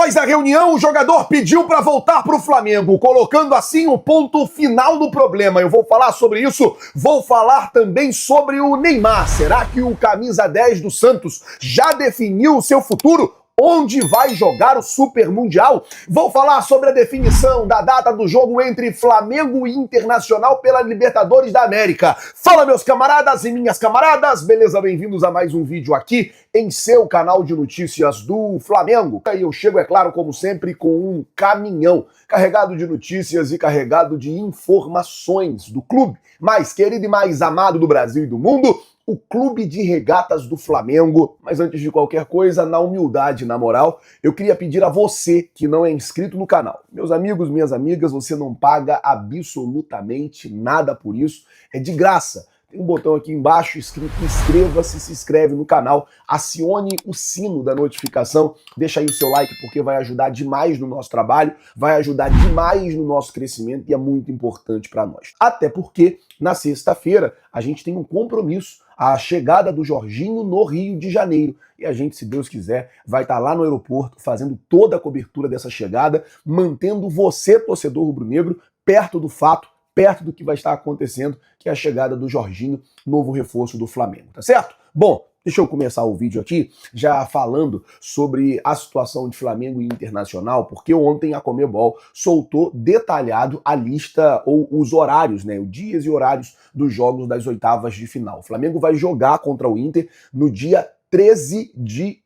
Após a reunião, o jogador pediu para voltar para o Flamengo, colocando assim o ponto final do problema. Eu vou falar sobre isso, vou falar também sobre o Neymar. Será que o camisa 10 do Santos já definiu o seu futuro? Onde vai jogar o Super Mundial? Vou falar sobre a definição da data do jogo entre Flamengo e Internacional pela Libertadores da América. Fala, meus camaradas e minhas camaradas, beleza? Bem-vindos a mais um vídeo aqui em seu canal de notícias do Flamengo. Aí eu chego, é claro, como sempre, com um caminhão carregado de notícias e carregado de informações do clube mais querido e mais amado do Brasil e do mundo, o Clube de Regatas do Flamengo. Mas antes de qualquer coisa, na humildade, na moral, eu queria pedir a você que não é inscrito no canal. Meus amigos, minhas amigas, você não paga absolutamente nada por isso, é de graça. Tem um botão aqui embaixo escrito inscreva-se, se inscreve no canal, acione o sino da notificação, deixa aí o seu like porque vai ajudar demais no nosso trabalho, vai ajudar demais no nosso crescimento e é muito importante para nós. Até porque na sexta-feira a gente tem um compromisso, a chegada do Jorginho no Rio de Janeiro. E a gente, se Deus quiser, vai estar lá no aeroporto fazendo toda a cobertura dessa chegada, mantendo você, torcedor rubro-negro, perto do fato, perto do que vai estar acontecendo, que é a chegada do Jorginho, novo reforço do Flamengo, tá certo? Bom, deixa eu começar o vídeo aqui já falando sobre a situação de Flamengo e Internacional, porque ontem a Conmebol soltou detalhado a lista ou os horários, né, os dias e horários dos jogos das oitavas de final. O Flamengo vai jogar contra o Inter no dia 13 de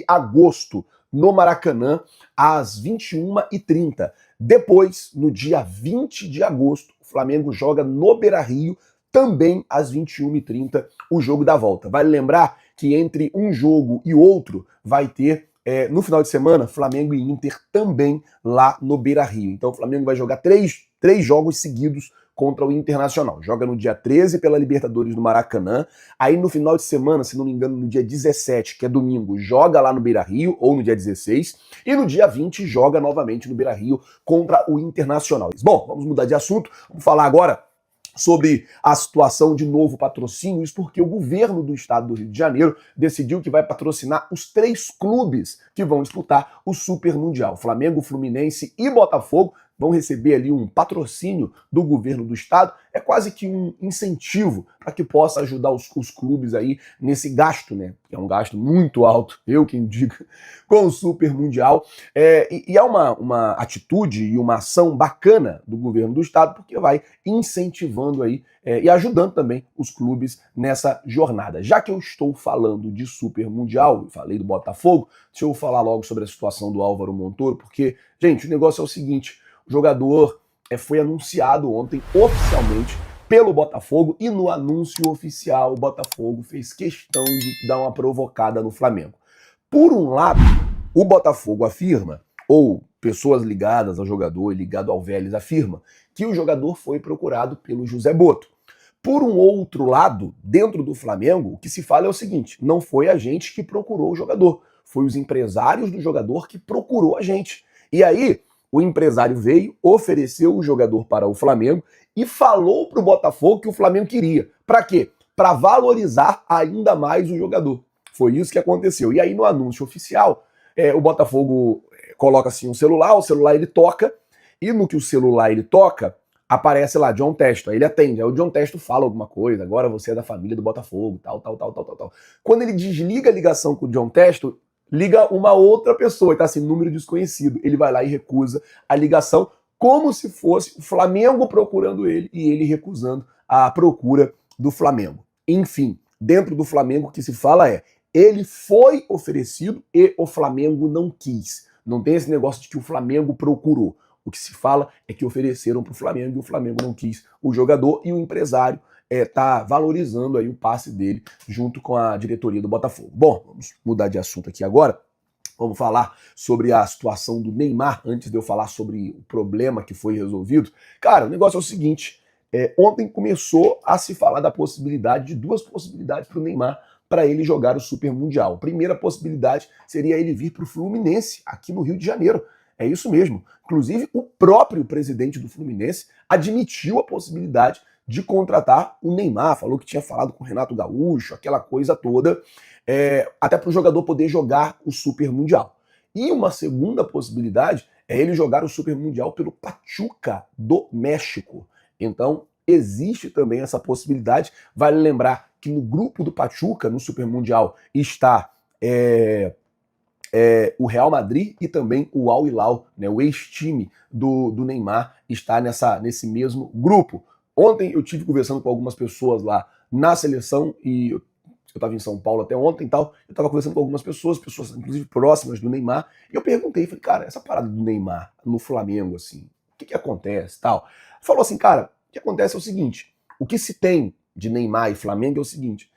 agosto, no Maracanã, às 21h30. Depois, no dia 20 de agosto, o Flamengo joga no Beira-Rio, também às 21h30, o jogo da volta. Vale lembrar que entre um jogo e outro vai ter, no final de semana, Flamengo e Inter também lá no Beira-Rio. Então o Flamengo vai jogar três jogos seguidos contra o Internacional. Joga no dia 13 pela Libertadores do Maracanã, aí no final de semana, se não me engano, no dia 17, que é domingo, joga lá no Beira-Rio, ou no dia 16, e no dia 20 joga novamente no Beira-Rio contra o Internacional. Bom, vamos mudar de assunto, vamos falar agora sobre a situação de novo patrocínio, isso porque o governo do estado do Rio de Janeiro decidiu que vai patrocinar os 3 clubes que vão disputar o Super Mundial. Flamengo, Fluminense e Botafogo vão receber ali um patrocínio do governo do estado, é quase que um incentivo para que possa ajudar os clubes aí nesse gasto, né? Que é um gasto muito alto, eu quem diga, com o Super Mundial. E é uma atitude e uma ação bacana do governo do estado, porque vai incentivando aí e ajudando também os clubes nessa jornada. Já que eu estou falando de Super Mundial, falei do Botafogo, deixa eu falar logo sobre a situação do Álvaro Montoro, porque, gente, o negócio é o seguinte: o jogador foi anunciado ontem oficialmente pelo Botafogo e no anúncio oficial o Botafogo fez questão de dar uma provocada no Flamengo. Por um lado, o Botafogo afirma, ou pessoas ligadas ao jogador e ligado ao Vélez afirma, que o jogador foi procurado pelo José Botto. Por um outro lado, dentro do Flamengo, o que se fala é o seguinte: não foi a gente que procurou o jogador, foi os empresários do jogador que procurou a gente. E aí, o empresário veio, ofereceu o jogador para o Flamengo e falou para o Botafogo que o Flamengo queria. Para quê? Para valorizar ainda mais o jogador. Foi isso que aconteceu. E aí no anúncio oficial, o Botafogo coloca assim o celular ele toca, e no que o celular ele toca, aparece lá John Testo. Aí ele atende, aí o John Testo fala alguma coisa: agora você é da família do Botafogo, tal. Quando ele desliga a ligação com o John Testo, liga uma outra pessoa, tá assim, número desconhecido. Ele vai lá e recusa a ligação, como se fosse o Flamengo procurando ele e ele recusando a procura do Flamengo. Enfim, dentro do Flamengo o que se fala é: ele foi oferecido e o Flamengo não quis. Não tem esse negócio de que o Flamengo procurou. O que se fala é que ofereceram para o Flamengo e o Flamengo não quis o jogador, e o empresário tá valorizando aí o passe dele junto com a diretoria do Botafogo. Bom, vamos mudar de assunto aqui agora. Vamos falar sobre a situação do Neymar, antes de eu falar sobre o problema que foi resolvido. Cara, o negócio é o seguinte: ontem começou a se falar da possibilidade, de 2 possibilidades para o Neymar, para ele jogar o Super Mundial. A primeira possibilidade seria ele vir para o Fluminense, aqui no Rio de Janeiro. É isso mesmo. Inclusive, o próprio presidente do Fluminense admitiu a possibilidade de contratar o Neymar, falou que tinha falado com o Renato Gaúcho, aquela coisa toda, até para o jogador poder jogar o Super Mundial. E uma segunda possibilidade é ele jogar o Super Mundial pelo Pachuca do México. Então, existe também essa possibilidade. Vale lembrar que no grupo do Pachuca, no Super Mundial, está o Real Madrid e também o Al Hilal, né, o ex-time do Neymar, está nesse mesmo grupo. Ontem eu tive conversando com algumas pessoas lá na seleção e eu estava em São Paulo até ontem e tal, eu estava conversando com algumas pessoas inclusive próximas do Neymar, e eu perguntei, falei, cara, essa parada do Neymar no Flamengo, assim, o que acontece tal? Falou assim, cara, o que acontece é o seguinte, o que se tem de Neymar e Flamengo é o seguinte,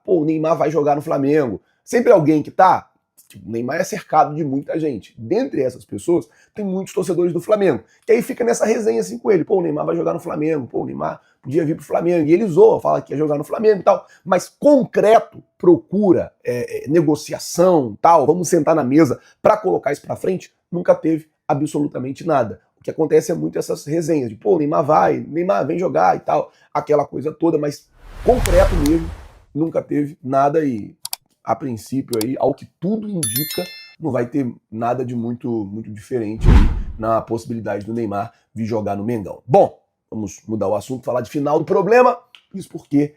o Neymar vai jogar no Flamengo, sempre alguém que tá, tipo, o Neymar é cercado de muita gente. Dentre essas pessoas, tem muitos torcedores do Flamengo. Que aí fica nessa resenha assim com ele. Pô, o Neymar vai jogar no Flamengo. Pô, o Neymar podia vir pro Flamengo. E ele zoa, fala que ia jogar no Flamengo e tal. Mas concreto, procura, negociação tal, vamos sentar na mesa para colocar isso para frente, nunca teve absolutamente nada. O que acontece é muito essas resenhas de, pô, o Neymar vem jogar e tal. Aquela coisa toda, mas concreto mesmo, nunca teve nada e... a princípio, aí, ao que tudo indica, não vai ter nada de muito diferente aí na possibilidade do Neymar vir jogar no Mengão. Bom, vamos mudar o assunto, falar de final do problema, isso porque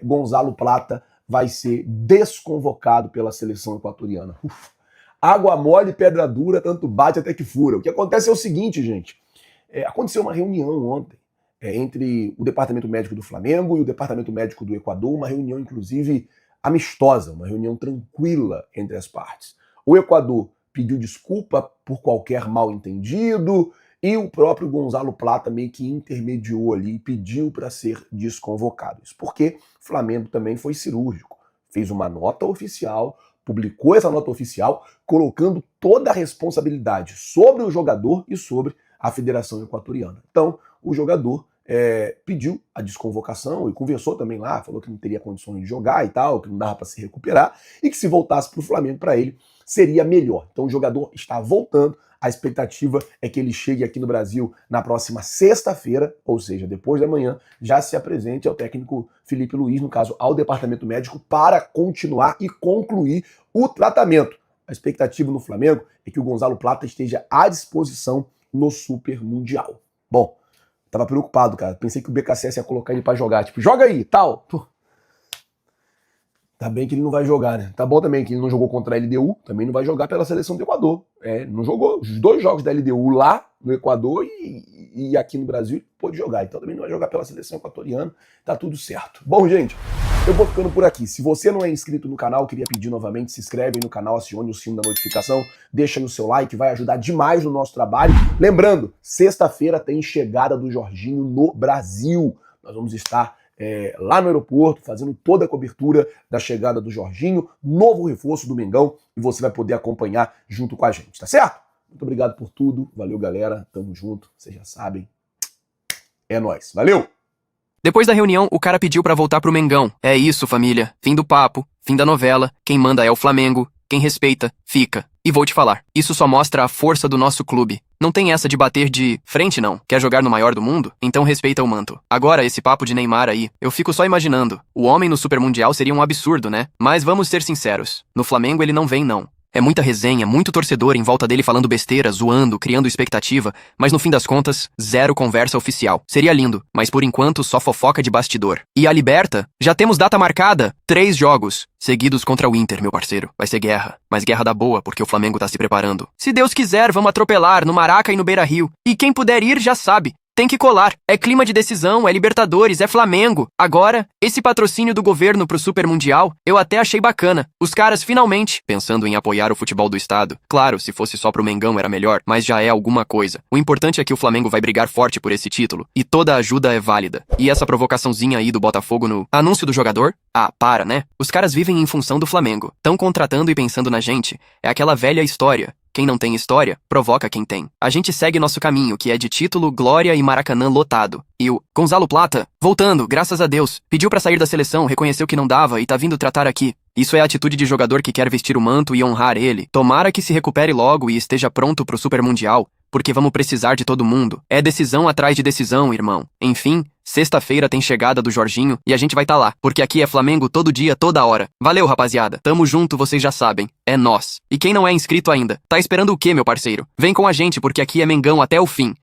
Gonzalo Plata vai ser desconvocado pela seleção equatoriana. Água mole, pedra dura, tanto bate até que fura. O que acontece é o seguinte, gente, aconteceu uma reunião ontem entre o Departamento Médico do Flamengo e o Departamento Médico do Equador, uma reunião, inclusive, amistosa, uma reunião tranquila entre as partes. O Equador pediu desculpa por qualquer mal-entendido e o próprio Gonzalo Plata meio que intermediou ali e pediu para ser desconvocado. Isso porque o Flamengo também foi cirúrgico. Fez uma nota oficial, publicou essa nota oficial, colocando toda a responsabilidade sobre o jogador e sobre a Federação Equatoriana. Então, o jogador pediu a desconvocação e conversou também lá, falou que não teria condições de jogar e tal, que não dava para se recuperar e que se voltasse para o Flamengo para ele seria melhor. Então o jogador está voltando, a expectativa é que ele chegue aqui no Brasil na próxima sexta-feira, ou seja, depois da manhã, já se apresente ao técnico Felipe Luiz, no caso ao departamento médico, para continuar e concluir o tratamento. A expectativa no Flamengo é que o Gonzalo Plata esteja à disposição no Super Mundial. Bom, tava preocupado, cara. Pensei que o BKSS ia colocar ele pra jogar. Tipo, joga aí, tal. Pô. Tá bem que ele não vai jogar, né? Tá bom também que ele não jogou contra a LDU, também não vai jogar pela seleção do Equador. Não jogou. Os 2 jogos da LDU lá no Equador e aqui no Brasil ele pôde jogar. Então também não vai jogar pela seleção equatoriana. Tá tudo certo. Bom, gente, eu vou ficando por aqui. Se você não é inscrito no canal, queria pedir novamente, se inscreve aí no canal, acione o sino da notificação, deixa aí o seu like, vai ajudar demais no nosso trabalho. Lembrando, sexta-feira tem chegada do Jorginho no Brasil. Nós vamos estar lá no aeroporto, fazendo toda a cobertura da chegada do Jorginho, novo reforço do Mengão, e você vai poder acompanhar junto com a gente, tá certo? Muito obrigado por tudo, valeu galera, tamo junto, vocês já sabem, é nóis, valeu! Depois da reunião, o cara pediu pra voltar pro Mengão. É isso, família. Fim do papo, fim da novela. Quem manda é o Flamengo. Quem respeita, fica. E vou te falar, isso só mostra a força do nosso clube. Não tem essa de bater de frente, não. Quer jogar no maior do mundo? Então respeita o manto. Agora, esse papo de Neymar aí, eu fico só imaginando. O homem no Super Mundial seria um absurdo, né? Mas vamos ser sinceros. No Flamengo ele não vem, não. É muita resenha, muito torcedor em volta dele falando besteira, zoando, criando expectativa, mas no fim das contas, zero conversa oficial. Seria lindo, mas por enquanto só fofoca de bastidor. E a Liberta? Já temos data marcada. 3 jogos seguidos contra o Inter, meu parceiro. Vai ser guerra, mas guerra da boa, porque o Flamengo tá se preparando. Se Deus quiser, vamos atropelar no Maraca e no Beira-Rio. E quem puder ir já sabe. Tem que colar. É clima de decisão, é Libertadores, é Flamengo. Agora, esse patrocínio do governo pro Super Mundial, eu até achei bacana. Os caras finalmente, pensando em apoiar o futebol do estado. Claro, se fosse só pro Mengão era melhor, mas já é alguma coisa. O importante é que o Flamengo vai brigar forte por esse título. E toda ajuda é válida. E essa provocaçãozinha aí do Botafogo no anúncio do jogador? Ah, para, né? Os caras vivem em função do Flamengo. Tão contratando e pensando na gente. É aquela velha história. Quem não tem história, provoca quem tem. A gente segue nosso caminho, que é de título, glória e Maracanã lotado. E o Gonzalo Plata, voltando, graças a Deus, pediu pra sair da seleção, reconheceu que não dava e tá vindo tratar aqui. Isso é a atitude de jogador que quer vestir o manto e honrar ele. Tomara que se recupere logo e esteja pronto pro Super Mundial, porque vamos precisar de todo mundo. É decisão atrás de decisão, irmão. Enfim, Sexta-feira tem chegada do Jorginho e a gente vai tá lá, porque aqui é Flamengo todo dia, toda hora. Valeu, rapaziada. Tamo junto, vocês já sabem. É nós. E quem não é inscrito ainda, tá esperando o quê, meu parceiro? Vem com a gente porque aqui é Mengão até o fim.